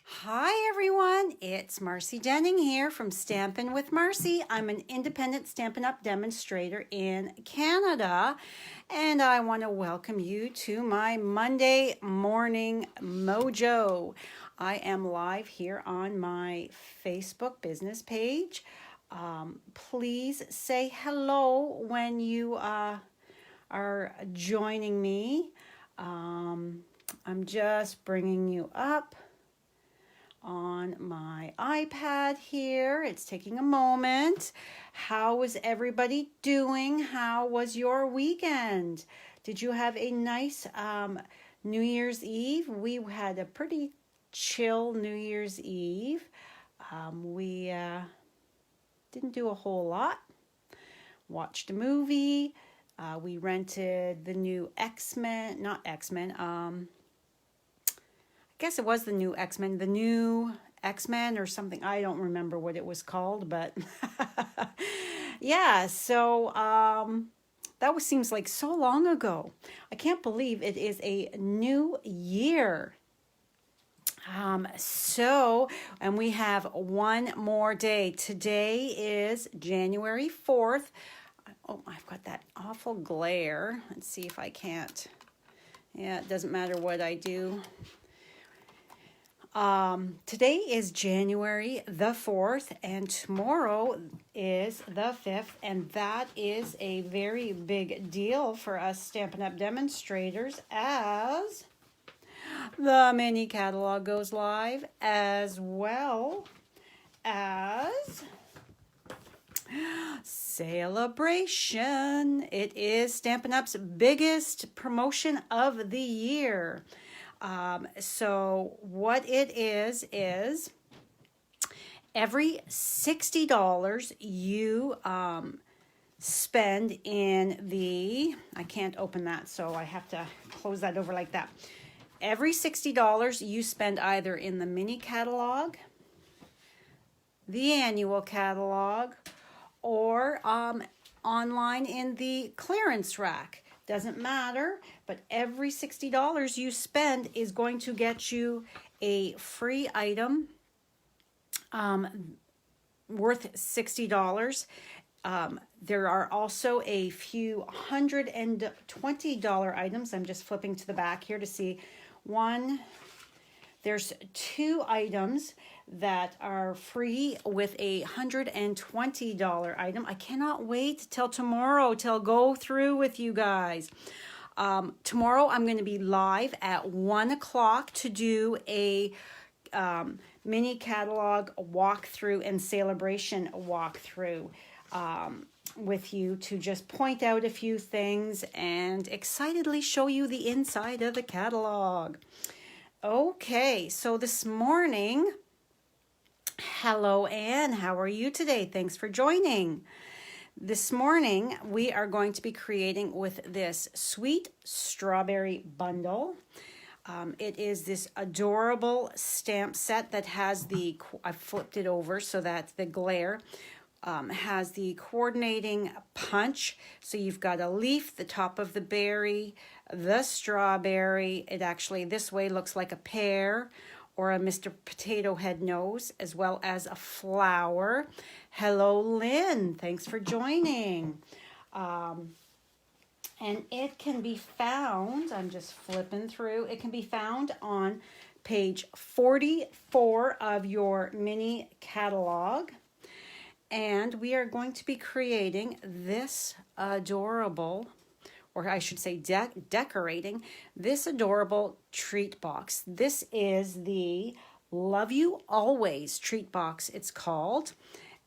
Hi everyone, it's Marcy Denning here from Stampin' with Marcy. I'm an independent Stampin' Up! Demonstrator in Canada, and I want to welcome you to my Monday morning mojo. I am live here on my Facebook business page. Please say hello when you are joining me. I'm just bringing you up on my iPad here. It's taking a moment. How was everybody doing? How was your weekend? Did you have a nice New Year's Eve? We had a pretty chill New Year's Eve. We didn't do a whole lot. Watched a movie. We rented the new X-Men, not X-Men, I guess it was the new X-Men, the new X-Men or something. I don't remember what it was called, but yeah, so that seems like so long ago. I can't believe it is a new year. And we have one more day. Today is January 4th. Oh, I've got that awful glare. Let's see if I can't. Yeah, it doesn't matter what I do. Today is January the 4th, and tomorrow is the 5th, and that is a very big deal for us Stampin' Up! Demonstrators as the mini catalog goes live, as well as Celebration. It is Stampin' Up's biggest promotion of the year. So what it is every $60 you spend in the, I can't open that, so I have to close that over like that. Every $60 you spend either in the mini catalog, the annual catalog, or online in the clearance rack. Doesn't matter, but every $60 you spend is going to get you a free item worth $60. There are also a few $120 items. I'm just flipping to the back here to see one. There's two items that are free with a $120 item. I cannot wait till tomorrow to go through with you guys. Tomorrow I'm going to be live at 1 o'clock to do a mini catalog walkthrough and celebration walkthrough with you to just point out a few things and excitedly show you the inside of the catalog. Okay, so this morning, hello Anne, how are you today? Thanks for joining. This morning, we are going to be creating with this Sweet Strawberry Bundle. It is this adorable stamp set that has the, I flipped it over so that the glare has the coordinating punch. So you've got a leaf, the top of the berry, the strawberry. It actually this way looks like a pear or a Mr. Potato Head nose, as well as a flower. Hello, Lynn. Thanks for joining. And it can be found, I'm just flipping through, it can be found on page 44 of your mini catalog. And we are going to be creating this adorable, or I should say decorating this adorable treat box. This is the Love You Always treat box, it's called.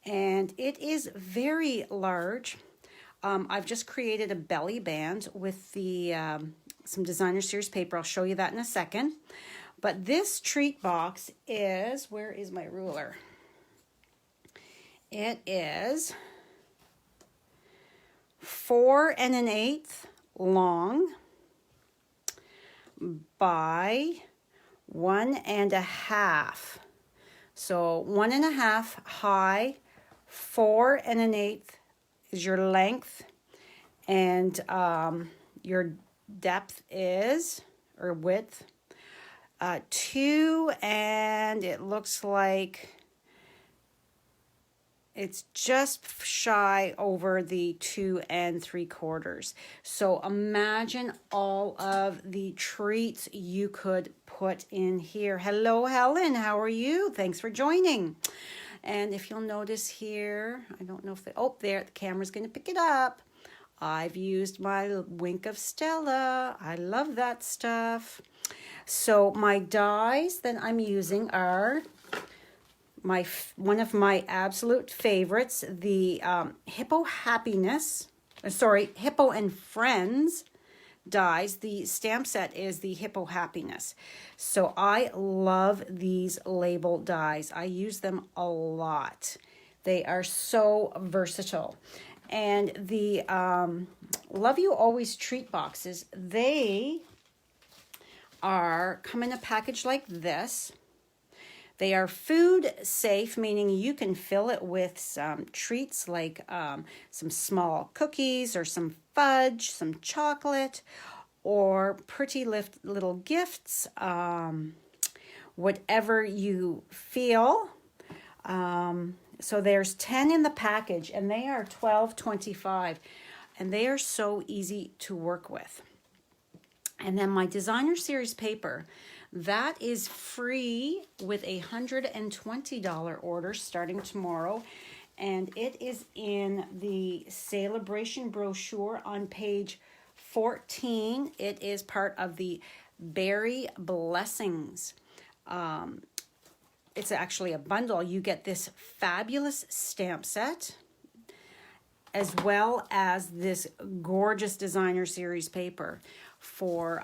And it is very large. I've just created a belly band with the some designer series paper. I'll show you that in a second. But this treat box is, where is my ruler? It is 4 1/8 long by 1 1/2. So 1 1/2 high, 4 1/8 is your length, and your depth is, or width, 2 and it looks like it's just shy over the 2 3/4. So imagine all of the treats you could put in here. Hello, Helen. How are you? Thanks for joining. And if you'll notice here, I don't know if there, the camera's going to pick it up. I've used my Wink of Stella. I love that stuff. So my dies that I'm using are one of my absolute favorites, the Hippo and Friends dies. The stamp set is the Hippo Happiness. So I love these label dies. I use them a lot. They are so versatile. And the Love You Always treat boxes, they come in a package like this. They are food safe, meaning you can fill it with some treats like some small cookies or some fudge, some chocolate, or pretty little gifts, whatever you feel. So there's 10 in the package, and they are $12.25, and they are so easy to work with. And then my Designer Series paper, that is free with a $120 order starting tomorrow. And it is in the Celebration brochure on page 14. It is part of the Berry Blessings. It's actually a bundle. You get this fabulous stamp set, as well as this gorgeous Designer Series paper for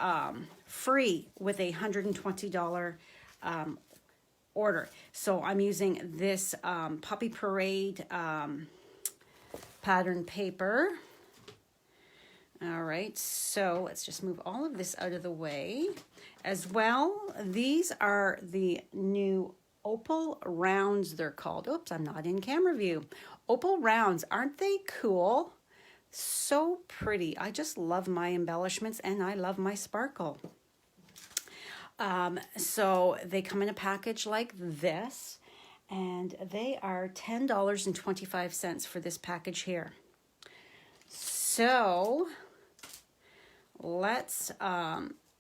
free with a $120 order. So I'm using this Puppy Parade pattern paper. All right, so let's just move all of this out of the way. As well, these are the new Opal Rounds, they're called. Oops, I'm not in camera view. Opal Rounds, aren't they cool? So pretty. I just love my embellishments, and I love my sparkle. So they come in a package like this, and they are $10.25 for this package here. So let's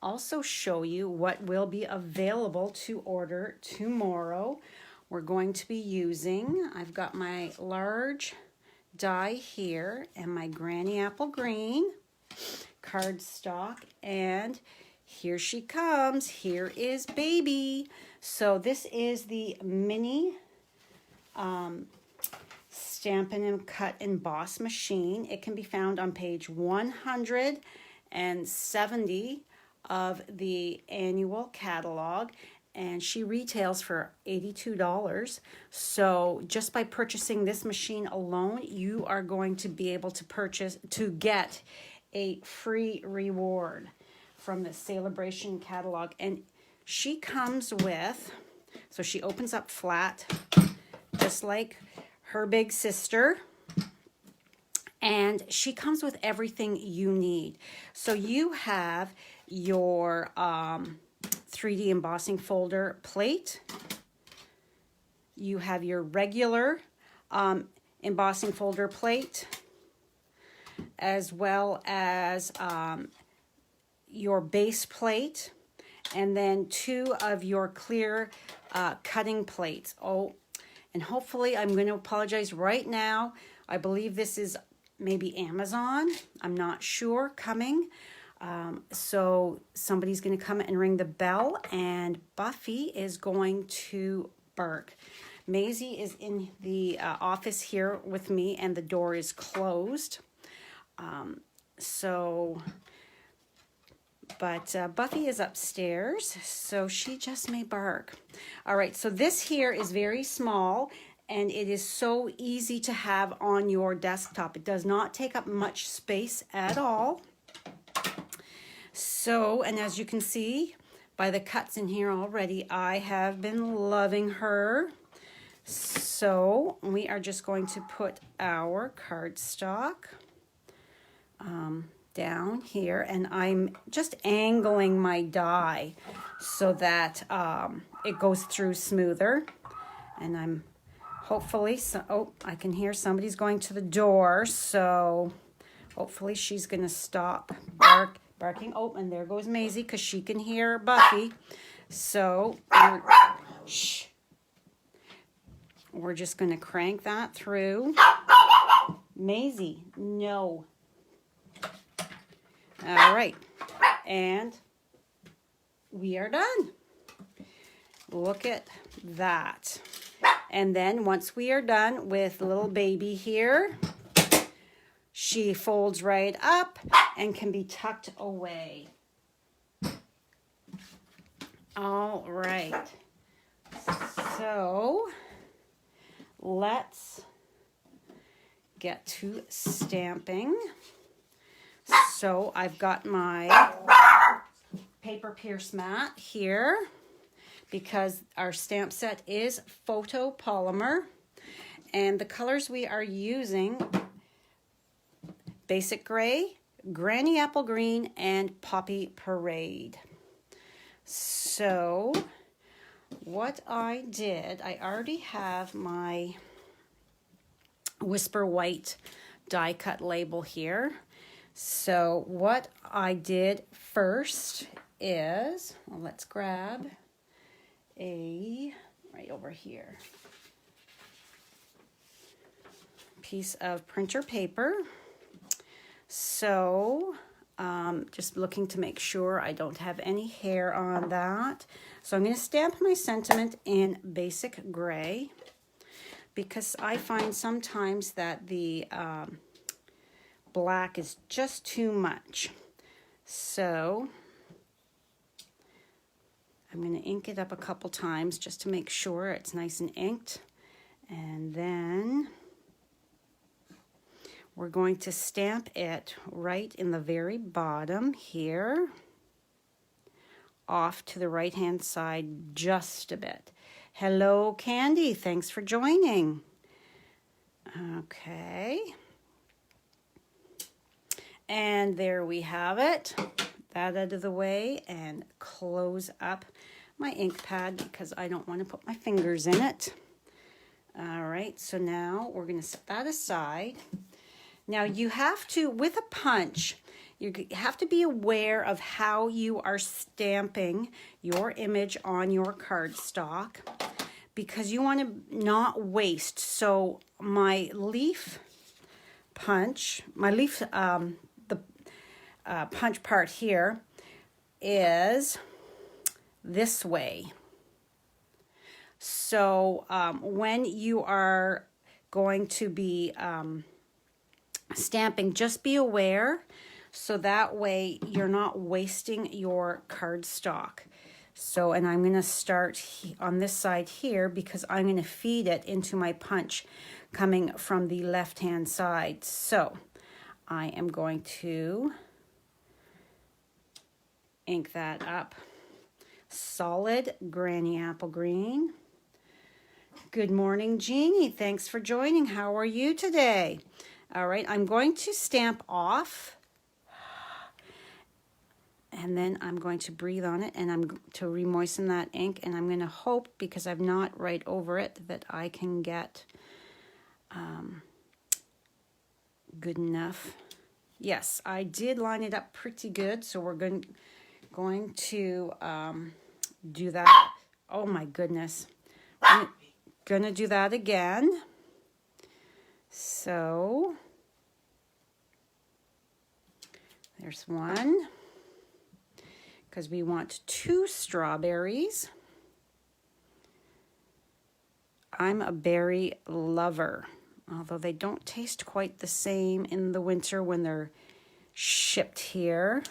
also show you what will be available to order tomorrow. We're going to be using, I've got my large die here and my Granny Apple Green cardstock, and here she comes. Here is baby. So this is the mini Stampin' and Cut Emboss machine. It can be found on page 170 of the annual catalog, and she retails for $82. So just by purchasing this machine alone, you are going to be able to get a free reward from the Celebration catalog. And she comes with, so she opens up flat, just like her big sister. And she comes with everything you need. So you have your 3D embossing folder plate. You have your regular embossing folder plate, as well as your base plate, and then 2 of your clear cutting plates. Oh, and hopefully, I'm going to apologize right now. I believe this is maybe Amazon. I'm not sure, coming. So somebody's going to come and ring the bell, and Buffy is going to bark. Maisie is in the office here with me, and the door is closed. But Buffy is upstairs, so she just may bark. All right, so this here is very small, and it is so easy to have on your desktop. It does not take up much space at all. So, and as you can see by the cuts in here already, I have been loving her. So we are just going to put our cardstock down here, and I'm just angling my die so that it goes through smoother. And I'm hopefully, oh, I can hear somebody's going to the door, so hopefully she's going to stop barking. Oh, and there goes Maisie because she can hear Buffy. So, shh. We're just going to crank that through. Maisie, no. All right. And we are done. Look at that. And then once we are done with little baby here, she folds right up and can be tucked away. All right. So let's get to stamping. So I've got my paper pierce mat here because our stamp set is photopolymer, and the colors we are using: Basic Gray, Granny Apple Green, and Poppy Parade. So what I did, I already have my Whisper White die cut label here. So what I did first is, well, let's grab a, right over here, piece of printer paper. So just looking to make sure I don't have any hair on that. So I'm going to stamp my sentiment in Basic Gray, because I find sometimes that the black is just too much. So I'm going to ink it up a couple times just to make sure it's nice and inked. And then we're going to stamp it right in the very bottom here, off to the right-hand side just a bit. Hello, Candy. Thanks for joining. Okay. And there we have it. That out of the way and close up my ink pad because I don't want to put my fingers in it. All right, so now we're going to set that aside. Now you have to, with a punch, you have to be aware of how you are stamping your image on your cardstock, because you want to not waste. So my leaf punch, the punch part here is this way. So when you are going to be stamping, just be aware, so that way you're not wasting your cardstock. So, and I'm going to start on this side here because I'm going to feed it into my punch coming from the left-hand side. So I am going to ink that up. Solid Granny Apple Green. Good morning, Jeannie. Thanks for joining. How are you today? All right, I'm going to stamp off, and then I'm going to breathe on it, and I'm to remoisten that ink, and I'm going to hope, because I've not right over it, that I can get good enough. Yes, I did line it up pretty good, so we're going to do that. Oh my goodness. I'm going to do that again. So there's one, because we want 2 strawberries. I'm a berry lover, although they don't taste quite the same in the winter when they're shipped here.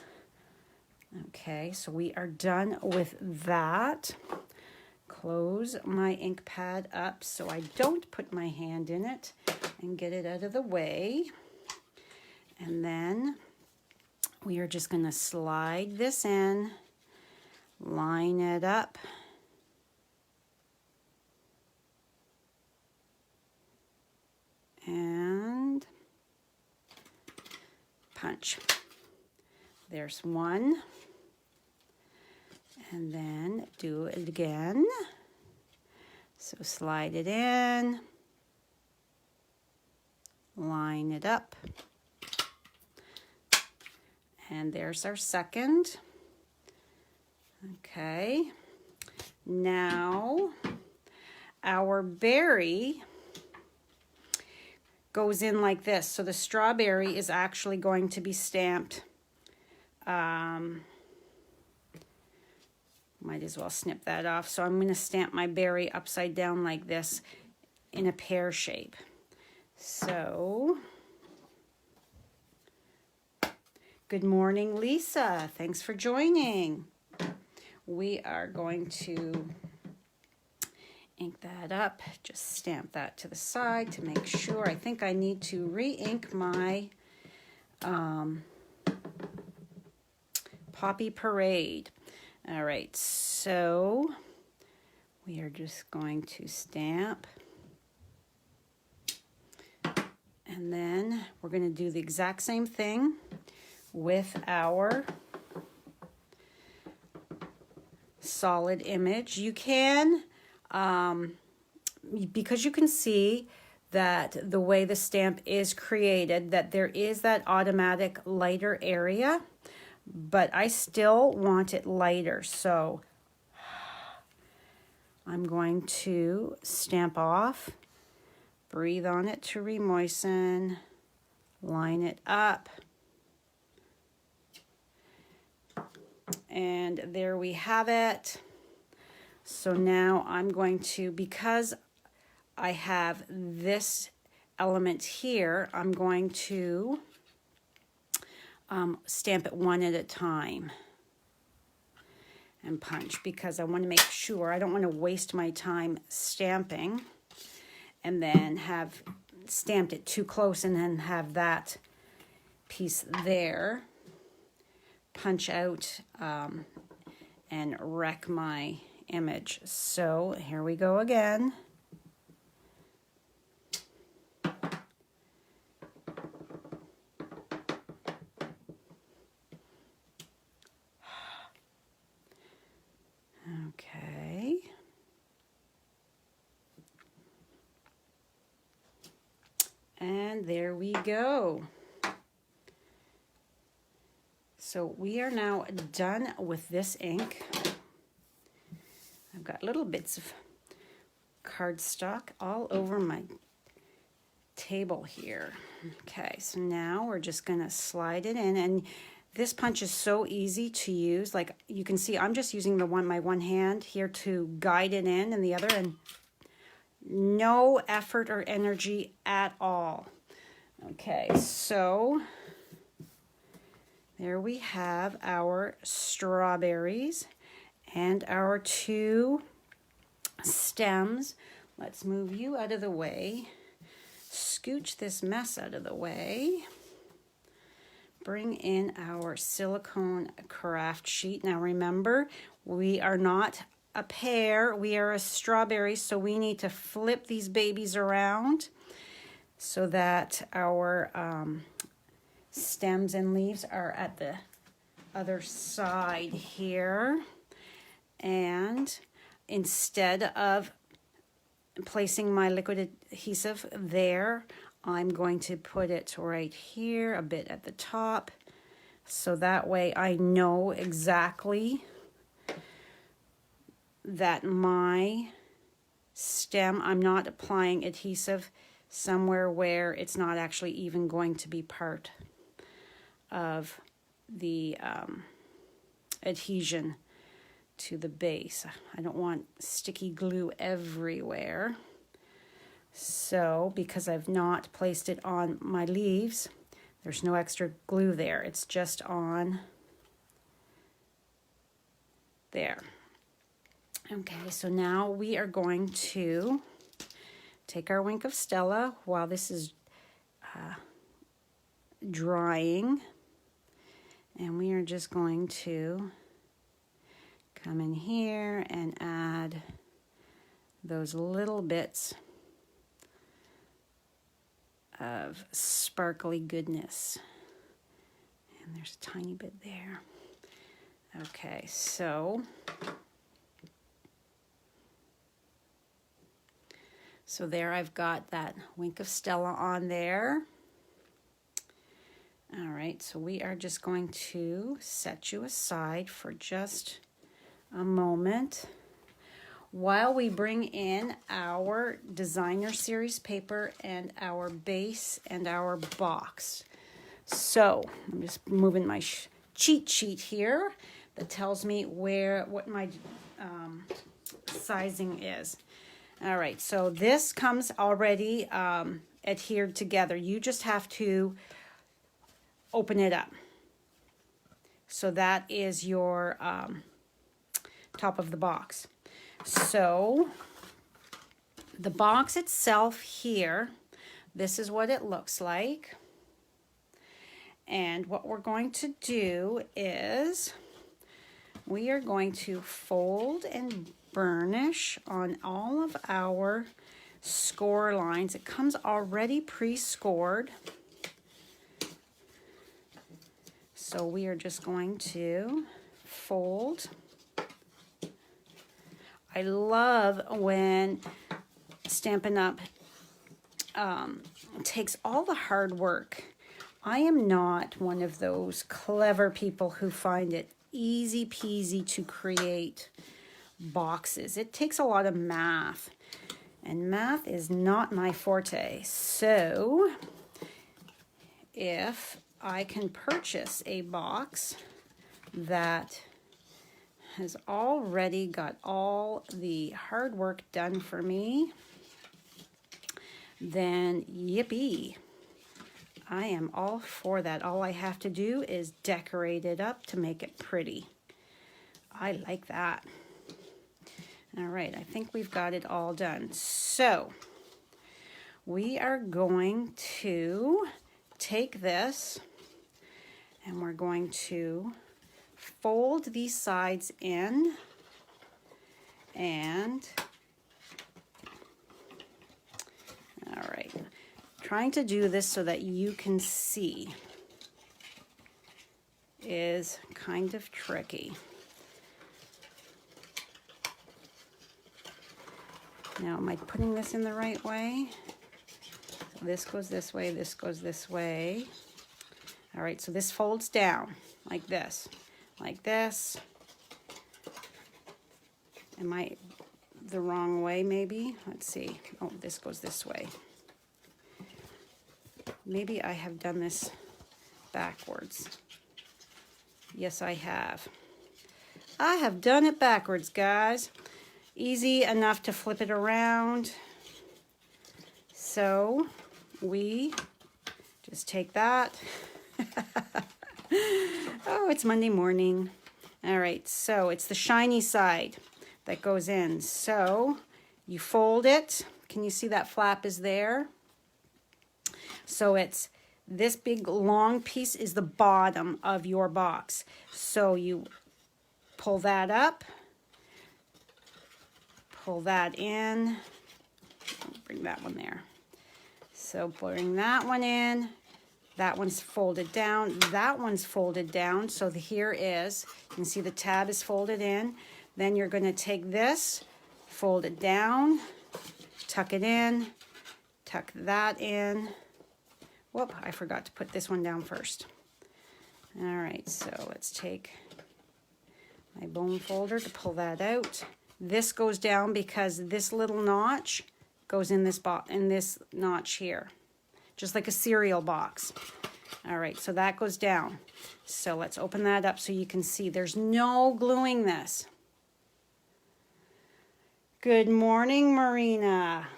Okay, so we are done with that. Close my ink pad up so I don't put my hand in it and get it out of the way. And then we are just going to slide this in, line it up, and punch. There's one. And then do it again. So slide it in, line it up, and there's our second. Okay, now our berry goes in like this. So the strawberry is actually going to be stamped. Might as well snip that off. So I'm going to stamp my berry upside down like this in a pear shape. So, good morning, Lisa. Thanks for joining. We are going to ink that up. Just stamp that to the side to make sure. I think I need to re-ink my Poppy Parade. All right, so we are just going to stamp. And then we're going to do the exact same thing with our solid image. You can, because you can see that the way the stamp is created, that there is that automatic lighter area, but I still want it lighter. So I'm going to stamp off, breathe on it to remoisten, line it up. And there we have it. So now I'm going to, because I have this element here, I'm going to stamp it one at a time and punch, because I want to make sure, I don't want to waste my time stamping and then have stamped it too close and then have that piece there punch out and wreck my image. So here we go again. Okay. And there we go. So we are now done with this ink. I've got little bits of cardstock all over my table here. Okay, so now we're just gonna slide it in, and this punch is so easy to use. Like you can see, I'm just using my one hand here to guide it in, and the other, and no effort or energy at all. Okay, so there we have our strawberries and our two stems. Let's move you out of the way. Scooch this mess out of the way. Bring in our silicone craft sheet. Now remember, we are not a pear, we are a strawberry, so we need to flip these babies around so that our stems and leaves are at the other side here. And instead of placing my liquid adhesive there, I'm going to put it right here, a bit at the top, so that way I know exactly that my stem, I'm not applying adhesive somewhere where it's not actually even going to be part of the adhesion to the base. I don't want sticky glue everywhere. So because I've not placed it on my leaves, there's no extra glue there. It's just on there. Okay, so now we are going to take our Wink of Stella while this is drying, and we are just going to come in here and add those little bits of sparkly goodness. And there's a tiny bit there. Okay, so there I've got that Wink of Stella on there. All right, so we are just going to set you aside for just a moment while we bring in our designer series paper and our base and our box. So I'm just moving my cheat sheet here that tells me what my sizing is. All right, so this comes already adhered together. You just have to open it up. So that is your top of the box. So the box itself here, this is what it looks like. And what we're going to do is we are going to fold and burnish on all of our score lines. It comes already pre-scored. So we are just going to fold. I love when Stampin' Up! Takes all the hard work. I am not one of those clever people who find it easy peasy to create boxes. It takes a lot of math, and math is not my forte. So if I can purchase a box that has already got all the hard work done for me, then yippee. I am all for that. All I have to do is decorate it up to make it pretty. I like that. All right, I think we've got it all done. So we are going to take this and we're going to fold these sides in and all right, trying to do this so that you can see is kind of tricky. Now, am I putting this in the right way? This goes this way, this goes this way. All right, so this folds down like this, like this. Am I the wrong way maybe? Let's see. Oh, this goes this way. Maybe I have done this backwards. Yes, I have. I have done it backwards, guys. Easy enough to flip it around. So we just take that. Oh, it's Monday morning. All right, so it's the shiny side that goes in. So you fold it. Can you see that flap is there? So it's this big long piece is the bottom of your box. So you pull that up, pull that in, bring that one there. So bring that one in, that one's folded down, that one's folded down. So here is, you can see the tab is folded in. Then you're going to take this, fold it down, tuck it in, tuck that in. Whoop, I forgot to put this one down first. All right, so let's take my bone folder to pull that out. This goes down because this little notch goes in this notch here, just like a cereal box. All right, so that goes down. So let's open that up so you can see there's no gluing this. Good morning, Marina.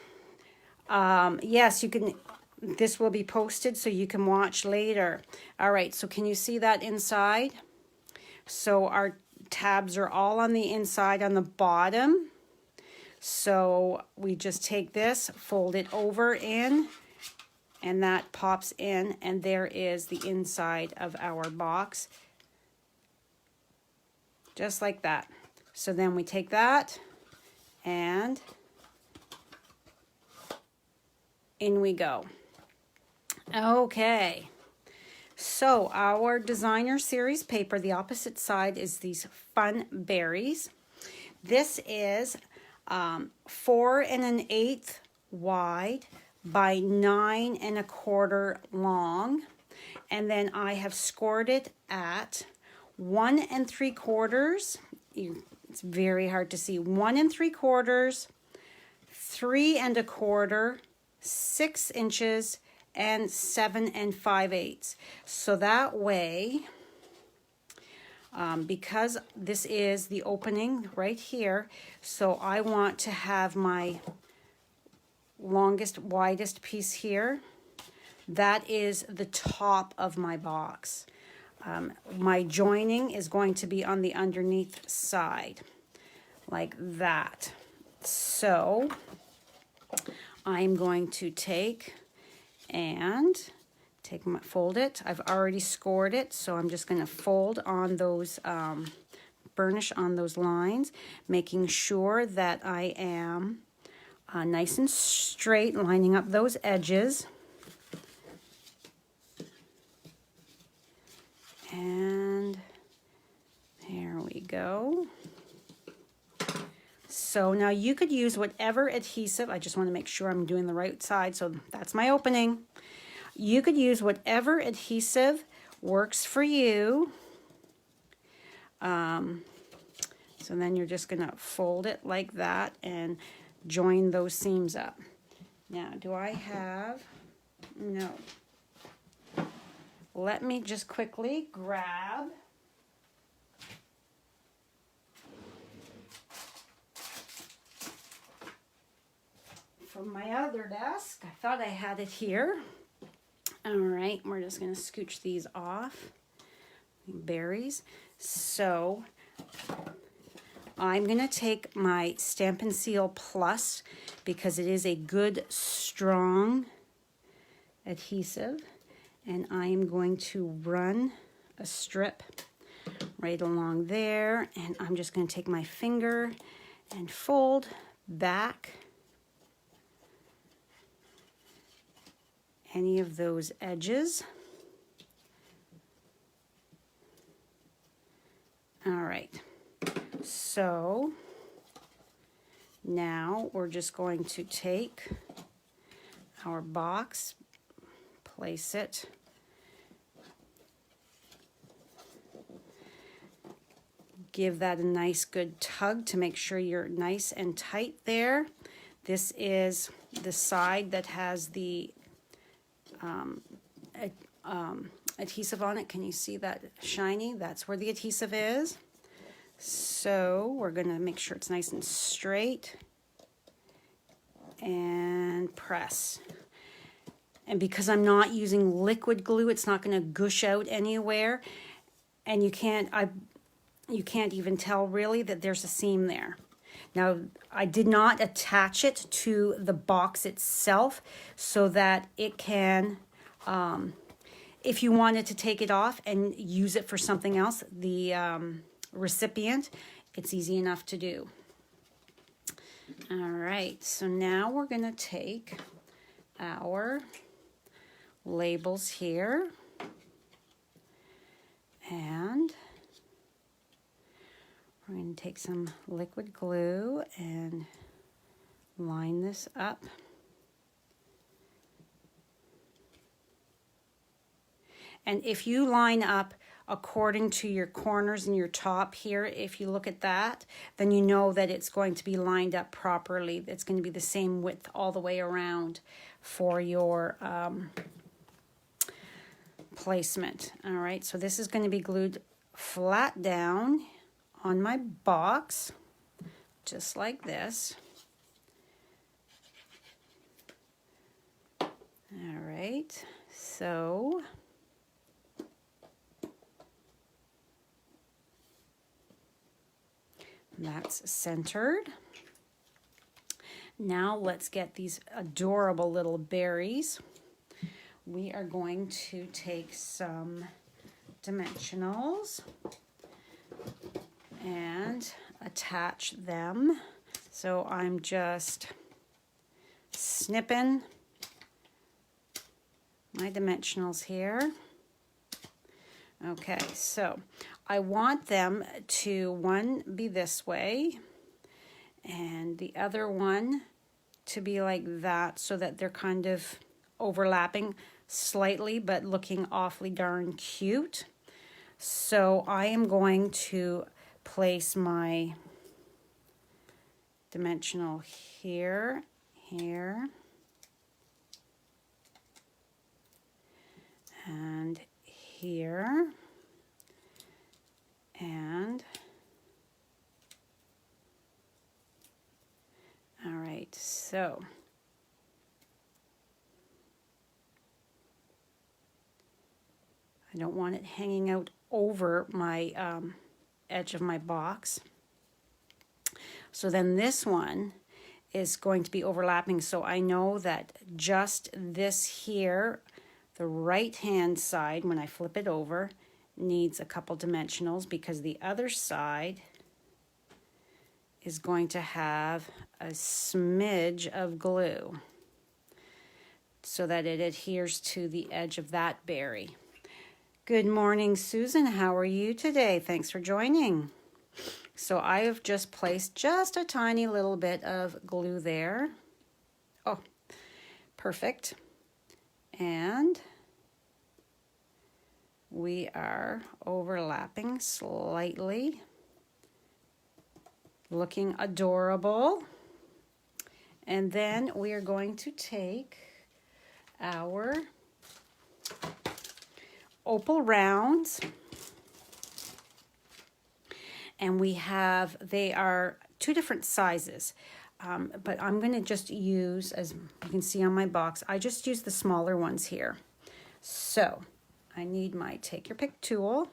Yes, you can. This will be posted so you can watch later. All right, so can you see that inside? So our tabs are all on the inside on the bottom. So we just take this, fold it over in, and that pops in, and there is the inside of our box. Just like that. So then we take that, and in we go. Okay, So our designer series paper, the opposite side is these fun berries. This is 4 1/8 wide by 9 1/4 long. And then I have scored it at 1 3/4. It's very hard to see. 1 3/4, 3 1/4, 6 inches, and 7 5/8. So that way, because this is the opening right here, so I want to have my longest, widest piece here. That is the top of my box. My joining is going to be on the underneath side, like that. So I'm going to take fold it. I've already scored it, so I'm just going to fold on those, burnish on those lines, making sure that I am nice and straight, lining up those edges. And there we go. So now you could use whatever adhesive. I just want to make sure I'm doing the right side. So that's my opening. You could use whatever adhesive works for you. So then you're just going to fold it like that and join those seams up. Now, do I have? No. Let me just quickly grab from my other desk. I thought I had it here. All right, we're just going to scooch these off. Berries. So I'm going to take my Stampin' Seal Plus because it is a good, strong adhesive. And I am going to run a strip right along there. And I'm just going to take my finger and fold back any of those edges. All right. So now we're just going to take our box, place it give that a nice good tug to make sure you're nice and tight there. This is the side that has the adhesive on it. Can you see that shiny? That's where the adhesive is. So we're going to make sure it's nice and straight and press. And because I'm not using liquid glue, it's not going to gush out anywhere. And you can't even tell really that there's a seam there. Now, I did not attach it to the box itself so that it can, if you wanted to take it off and use it for something else, the recipient, it's easy enough to do. All right, so now we're going to take our labels here and we're going to take some liquid glue and line this up. And if you line up according to your corners and your top here, if you look at that, then you know that it's going to be lined up properly. It's going to be the same width all the way around for your placement. All right, so this is going to be glued flat down on my box, just like this. All right, so that's centered. Now let's get these adorable little berries. We are going to take some dimensionals and attach them. So I'm just snipping my dimensionals here. Okay, so I want them to, one be this way and the other one to be like that, so that they're kind of overlapping slightly but looking awfully darn cute. So I am going to place my dimensional here, here, and here, and all right, so I don't want it hanging out over my edge of my box. So then this one is going to be overlapping, so I know that just this here, the right hand side, when I flip it over, needs a couple dimensionals, because the other side is going to have a smidge of glue so that it adheres to the edge of that berry. Good morning, Susan. How are you today? Thanks for joining. So I have just placed just a tiny little bit of glue there. Oh, perfect. And we are overlapping slightly, looking adorable. And then we are going to take our opal rounds, and they are two different sizes, but I'm going to just use, as you can see on my box, I just use the smaller ones here. So I need my take your pick tool,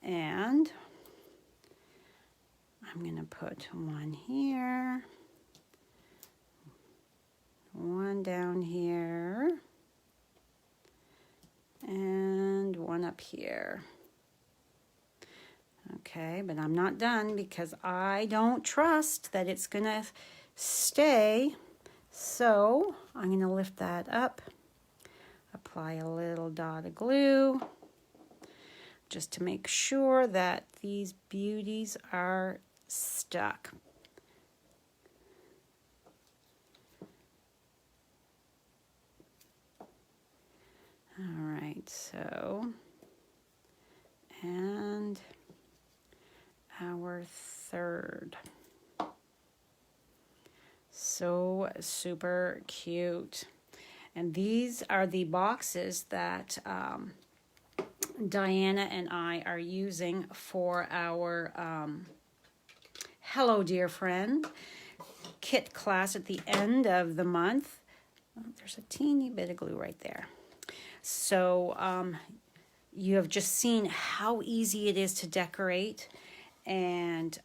and I'm going to put one here, one down here, and one up here. Okay, but I'm not done, because I don't trust that it's gonna stay. So I'm gonna lift that up, apply a little dot of glue, just to make sure that these beauties are stuck. All right, so, and our third. So super cute. And these are the boxes that Diana and I are using for our Hello Dear Friend kit class at the end of the month. Oh, there's a teeny bit of glue right there. So you have just seen how easy it is to decorate, and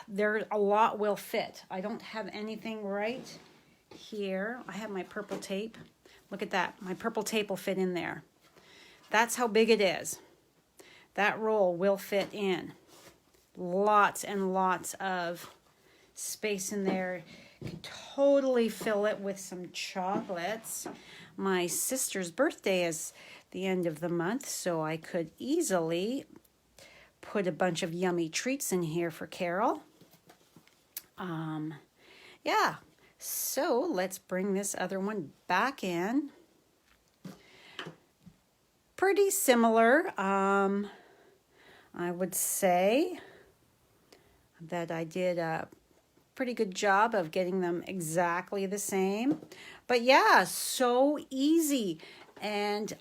there a lot will fit. I don't have anything right here. I have my purple tape. Look at that. My purple tape will fit in there. That's how big it is. That roll will fit in. Lots and lots of space in there. You can totally fill it with some chocolates. My sister's birthday is the end of the month, so I could easily put a bunch of yummy treats in here for Carol. Yeah, so let's bring this other one back in. Pretty similar. I would say that I did a pretty good job of getting them exactly the same. But yeah, so easy and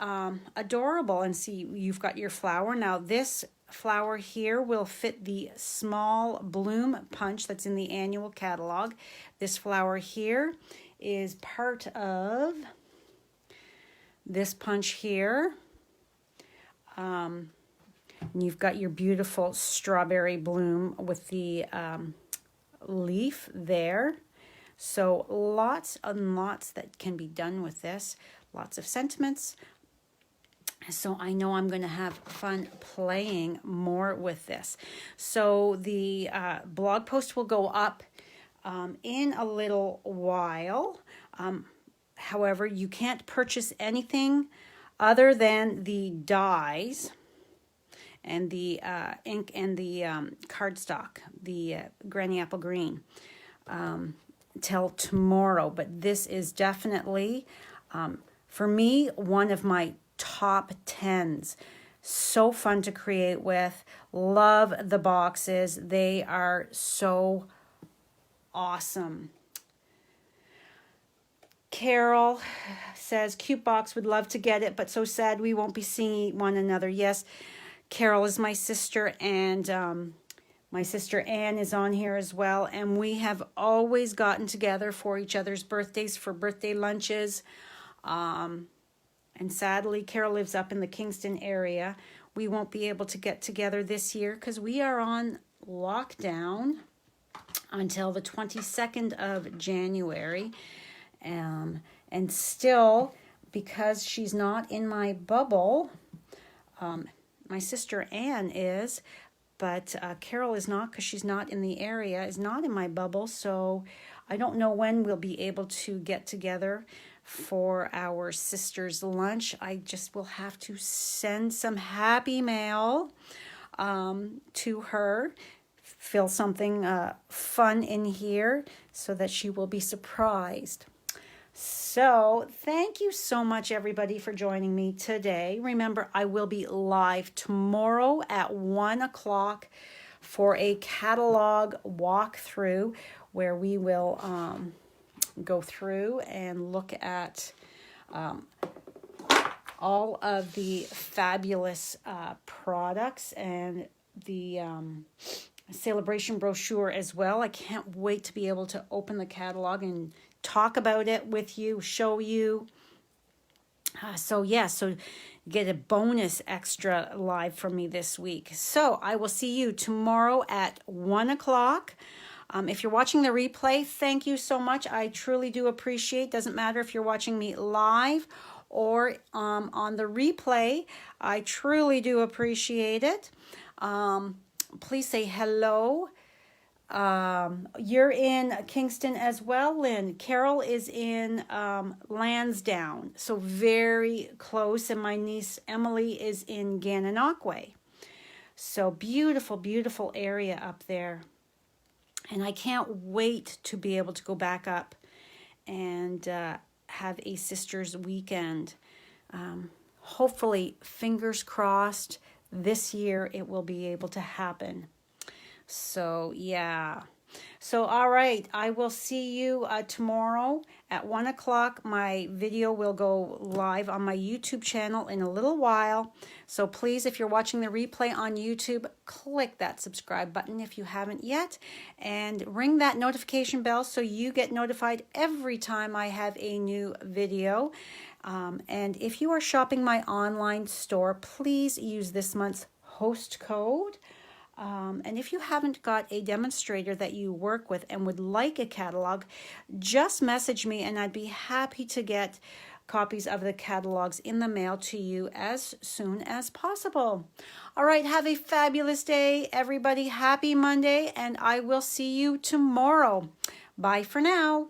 adorable. And see, you've got your flower. Now this flower here will fit the small bloom punch that's in the annual catalog. This flower here is part of this punch here. And you've got your beautiful strawberry bloom with the leaf there. So lots and lots that can be done with this. Lots of sentiments. So I know I'm going to have fun playing more with this. So the blog post will go up in a little while. However, you can't purchase anything other than the dies and the ink and the cardstock, the Granny Apple Green, till tomorrow. But this is definitely, for me, one of my top 10s. So fun to create with. Love the boxes. They are so awesome. Carol says, cute box, would love to get it, but so sad we won't be seeing one another. Yes, Carol is my sister, and my sister Anne is on here as well, and we have always gotten together for each other's birthdays, for birthday lunches. And sadly, Carol lives up in the Kingston area. We won't be able to get together this year because we are on lockdown until the 22nd of January. And still, because she's not in my bubble, my sister Anne is, but Carol is not, because she's not in the area, is not in my bubble. So I don't know when we'll be able to get together for our sister's lunch. I just will have to send some happy mail to her, fill something fun in here so that she will be surprised. So thank you so much, everybody, for joining me today. Remember, I will be live tomorrow at 1 o'clock for a catalog walkthrough where we will go through and look at all of the fabulous products and the celebration brochure as well. I can't wait to be able to open the catalog and talk about it with you, show you. So get a bonus extra live from me this week. So I will see you tomorrow at 1 o'clock. If you're watching the replay, thank you so much. I truly do appreciate. Doesn't matter if you're watching me live or on the replay. I truly do appreciate it. Please say hello. You're in Kingston as well, Lynn. Carol is in Lansdowne, so very close, and my niece Emily is in Gananoque. So beautiful, beautiful area up there. And I can't wait to be able to go back up and have a sister's weekend. Hopefully, fingers crossed, this year it will be able to happen. So, yeah. So, all right, I will see you tomorrow at 1 o'clock. My video will go live on my YouTube channel in a little while. So please, if you're watching the replay on YouTube, click that subscribe button if you haven't yet, and ring that notification bell so you get notified every time I have a new video. And if you are shopping my online store, please use this month's host code. And if you haven't got a demonstrator that you work with and would like a catalog, just message me and I'd be happy to get copies of the catalogs in the mail to you as soon as possible. All right, have a fabulous day, everybody. Happy Monday, and I will see you tomorrow. Bye for now.